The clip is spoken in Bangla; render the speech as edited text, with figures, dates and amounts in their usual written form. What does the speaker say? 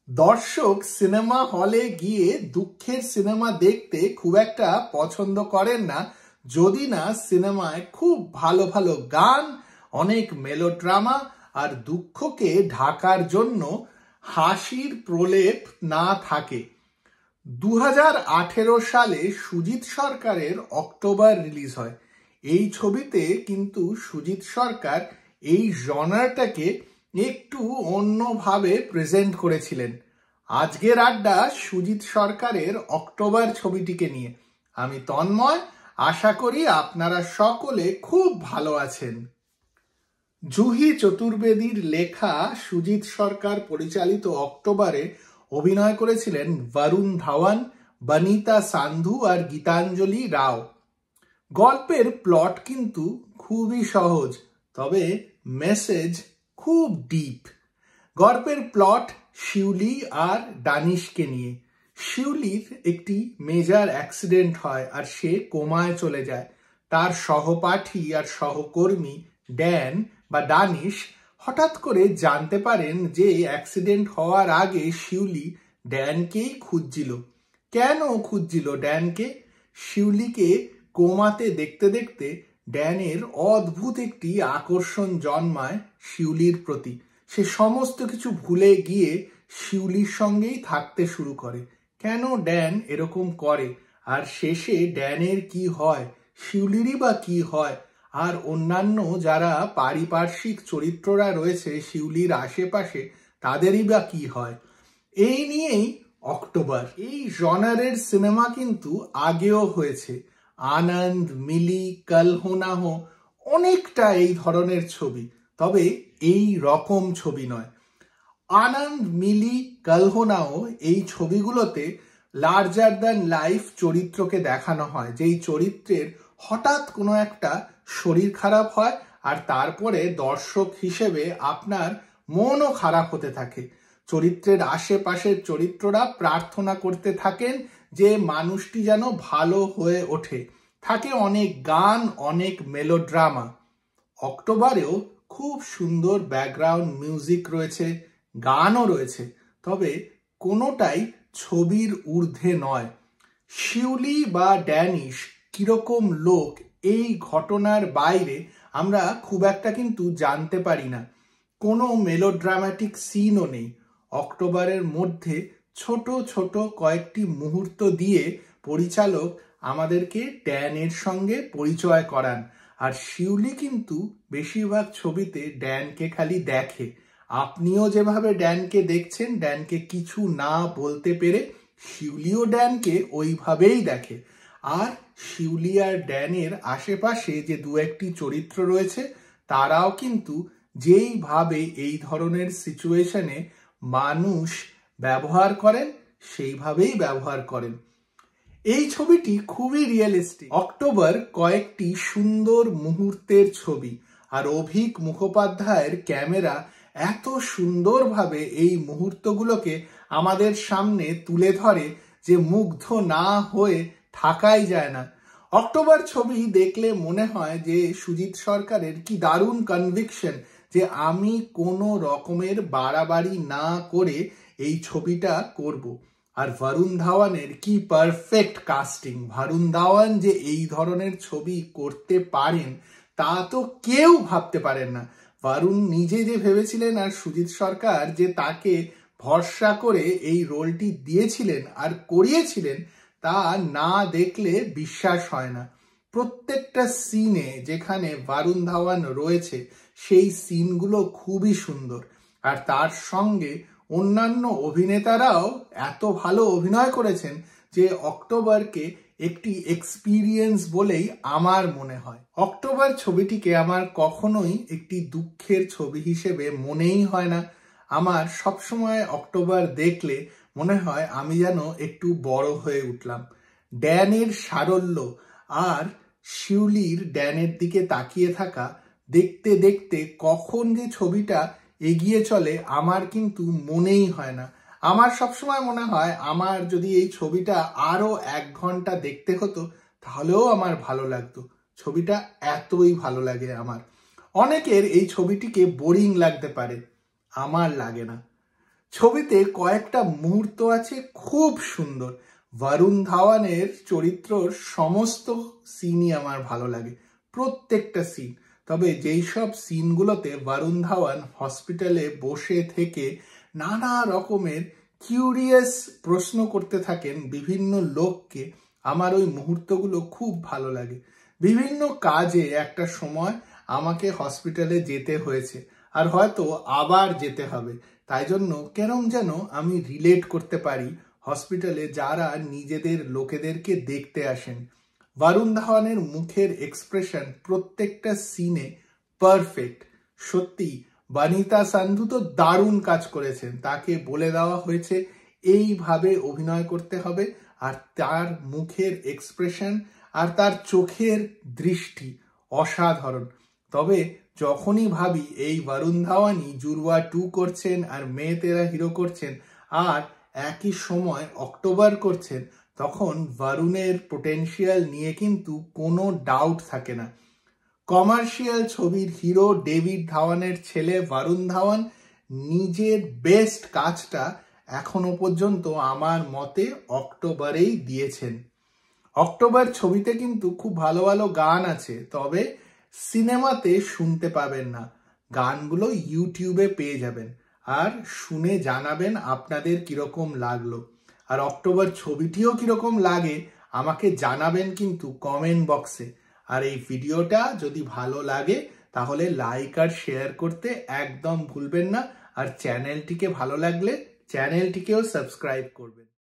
দর্শক সিনেমা হলে গিয়ে দুঃখের সিনেমা দেখতে খুব একটা পছন্দ করেন না যদি না সিনেমায় খুব ভালো ভালো গান, অনেক মেলোড্রামা আর দুঃখকে ঢাকার জন্য হাসির প্রলেপ না থাকে। 2018 সালে সুজিত সরকারের অক্টোবর রিলিজ হয়। এই ছবিতে কিন্তু সুজিত সরকার এই জনারটাকে একটু অন্যভাবে প্রেজেন্ট করেছিলেন। আজকের আড্ডা সুজিত সরকারের অক্টোবর ছবিটিকে নিয়ে। আমি তন্ময়, আশা করি আপনারা সকলে খুব ভালো আছেন। জুহি চতুর্বেদীর লেখা, সুজিত সরকার পরিচালিত অক্টোবরে অভিনয় করেছিলেন বরুণ ধাওয়ান, বনিতা সান্ধু আর গীতাঞ্জলি রাও। গল্পের প্লট কিন্তু খুবই সহজ, তবে মেসেজ খুব ডিপ। গল্পের প্লট শিউলি আর দানিশকে নিয়ে। শিউলির একটি মেজর অ্যাক্সিডেন্ট হয় আর সে কোমায় চলে যায়। তার সহপাঠী আর সহকর্মী ড্যান বা দানিশ হঠাৎ করে জানতে পারেন যে অ্যাক্সিডেন্ট হওয়ার আগে শিউলি ড্যানকেই খুঁজছিল। কেন খুঁজছিল ড্যানকে? শিউলিকে কোমাতে দেখতে দেখতে ড্যানের অদ্ভুত একটি আকর্ষণ জন্মায় শিউলির প্রতি। সে সমস্ত কিছু ভুলে গিয়ে শিউলির সঙ্গেই থাকতে শুরু করে। কেন ড্যান এরকম করে, আর শেষে ড্যানের কি হয়, শিউলিরই বা কি হয়, আর অন্যান্য যারা পারিপার্শ্বিক চরিত্ররা রয়েছে শিউলির আশেপাশে তাদেরই বা কি হয়, এই নিয়েই অক্টোবর। এই জনারের সিনেমা কিন্তু আগেও হয়েছে। আনন্দ, মিলি, কল হো না হো অনেকটা এই ধরনের ছবি, তবে এই রকম ছবি নয়। আনন্দ, মিলি, কল হো না হো এই ছবিগুলোতে লার্জার দ্যান লাইফ চরিত্রকে দেখানো হয়, যেই চরিত্রের হঠাৎ কোনো একটা শরীর খারাপ হয় আর তারপরে দর্শক হিসেবে আপনার মনও খারাপ হতে থাকে। চরিত্রের আশেপাশের চরিত্ররা প্রার্থনা করতে থাকেন যে মানুষটি যেন ভালো হয়ে ওঠে। থাকে অনেক গান, অনেক মেলোড্রামা। অক্টোবরেও খুব সুন্দর ব্যাকগ্রাউন্ড মিউজিক রয়েছে, গানও রয়েছে, তবে কোনোটাই ছবির ঊর্ধ্বে নয়। শিউলি বা ড্যানিশ কিরকম লোক এই ঘটনার বাইরে আমরা খুব একটা কিন্তু জানতে পারি না। কোনো মেলোড্রামাটিক সিনও নেই। অক্টোবরের মধ্যে ছোট ছোট কয়েকটি মুহূর্ত দিয়ে পরিচালক আমাদেরকে ড্যানের সঙ্গে পরিচয় করান, আর শিউলি কিন্তু বেশিরভাগ ছবিতে ড্যানকে খালি দেখে। আপনিও যেভাবে ড্যানকে দেখছেন, ড্যানকে কিছু না বলতে পেরে শিউলিও ড্যানকে ওইভাবেই দেখে। আর শিউলি আর ড্যানের আশেপাশে যে দু একটি চরিত্র রয়েছে তারাও কিন্তু যেইভাবে এই ধরনের সিচুয়েশনে মানুষ ব্যবহার করেন সেইভাবেই ব্যবহার করেন। এই ছবিটি খুবই রিয়েলিস্টিক। অক্টোবর কয়েকটি সুন্দর মুহূর্তের ছবি, আর অভিক মুখোপাধ্যায়ের ক্যামেরা এত সুন্দরভাবে এই মুহূর্তগুলোকে আমাদের সামনে তুলে ধরে যে মুগ্ধ না হয়ে থাকাই যায় না। অক্টোবর ছবি দেখলে মনে হয় যে সুজিত সরকারের কি দারুণ কনভিকশন যে আমি কোনো রকমের বাড়াবাড়ি না করে এই ছবিটা করব। আর বরুণ ধাওয়ানের কি পারফেক্ট কাস্টিং। বরুণ ধাওয়ান যে এই ধরনের ছবি করতে পারেন তা তো কেউ ভাবতে পারেন না। বরুণ নিজে যে ভেবেছিলেন আর সুজিত সরকার যে তাকে ভরসা করে এই রোলটি দিয়েছিলেন আর করিয়েছিলেন, তা না দেখলে বিশ্বাস হয় না। প্রত্যেকটা সিনে যেখানে বরুণ ধাওয়ান রয়েছে সেই সিনগুলো খুবই সুন্দর, আর তার সঙ্গে অন্যান্য অভিনেতারাও এত ভালো অভিনয় করেছেন যে অক্টোবরকে একটি এক্সপিরিয়েন্স বলেই আমার মনে হয়। অক্টোবর ছবিটিকে আমার কখনোই একটি দুঃখের ছবি হিসেবে মনেই হয় না। আমার সবসময় অক্টোবর দেখলে মনে হয় আমি যেন একটু বড় হয়ে উঠলাম। ড্যানের সারল্য আর শিউলির ড্যানের দিকে তাকিয়ে থাকা দেখতে দেখতে কখন যে ছবিটা এগিয়ে চলে আমার কিন্তু মনেই হয় না। আমার সবসময় মনে হয় আমার যদি এই ছবিটা আরো 1 ঘন্টা দেখতে হতো তাহলেও আমার ভালো লাগতো। ছবিটা এতই ভালো লাগে আমার। অনেকের এই ছবিটিকে বোরিং লাগতে পারে, আমার লাগে না। ছবিতে কয়েকটা মুহূর্ত আছে খুব সুন্দর। বরুণ ধাওয়ানের চরিত্রর সমস্ত সিনই আমার ভালো লাগে, প্রত্যেকটা সিন। তবে যেই সব সিনগুলোতে বরুণ ধাওয়ান হসপিটালে বসে থেকে নানা রকমের কিউরিয়াস প্রশ্ন করতে থাকেন বিভিন্ন লোককে, আমার ওই মুহূর্তগুলো খুব ভালো লাগে। বিভিন্ন কাজে একটা সময় আমাকে হসপিটালে যেতে হয়েছে, আর হয়তো আবার যেতে হবে। তাই জন্য কেরম যেন আমি রিলেট করতে পারি হসপিটালে যারা নিজেদের লোকেদেরকে দেখতে আসেন। বরুণ ধাওয়ানের মুখের এক্সপ্রেশন প্রত্যেকটা সিনে পারফেক্ট। সত্যি বানিতা সান্ধু তো দারুণ কাজ করেছেন। তাকে বলে দেওয়া হয়েছে এইভাবে অভিনয় করতে হবে, আর তার মুখের এক্সপ্রেশন আর তার চোখের দৃষ্টি অসাধারণ। তবে যখনই ভাবি এই বরুণ ধাওয়ানই জুড়ওয়া 2 করছেন আর মেয়ে তেরা হিরো করছেন আর একই সময় অক্টোবর করছেন, তখন বরুণের পোটেনশিয়াল নিয়ে কিন্তু কোনো ডাউট থাকে না। কমার্শিয়াল ছবির হিরো ডেভিড ধাওয়ানের ছেলে বরুণ ধাওয়ান নিজের বেস্ট কাজটা এখনো পর্যন্ত আমার মতে অক্টোবরেই দিয়েছেন। অক্টোবর ছবিতে কিন্তু খুব ভালো ভালো গান আছে, তবে সিনেমাতে শুনতে পাবেন না। গানগুলো ইউটিউবে পেয়ে যাবেন, আর শুনে জানাবেন আপনাদের কিরকম লাগলো। আর অক্টোবর ছবিটিও কিরকম লাগে আমাকে জানাবেন কিন্তু কমেন্ট বক্সে। আর এই ভিডিওটা যদি ভালো লাগে তাহলে লাইক আর শেয়ার করতে একদম ভুলবেন না। আর চ্যানেলটিকে ভালো লাগলে চ্যানেলটিকেও সাবস্ক্রাইব করবেন।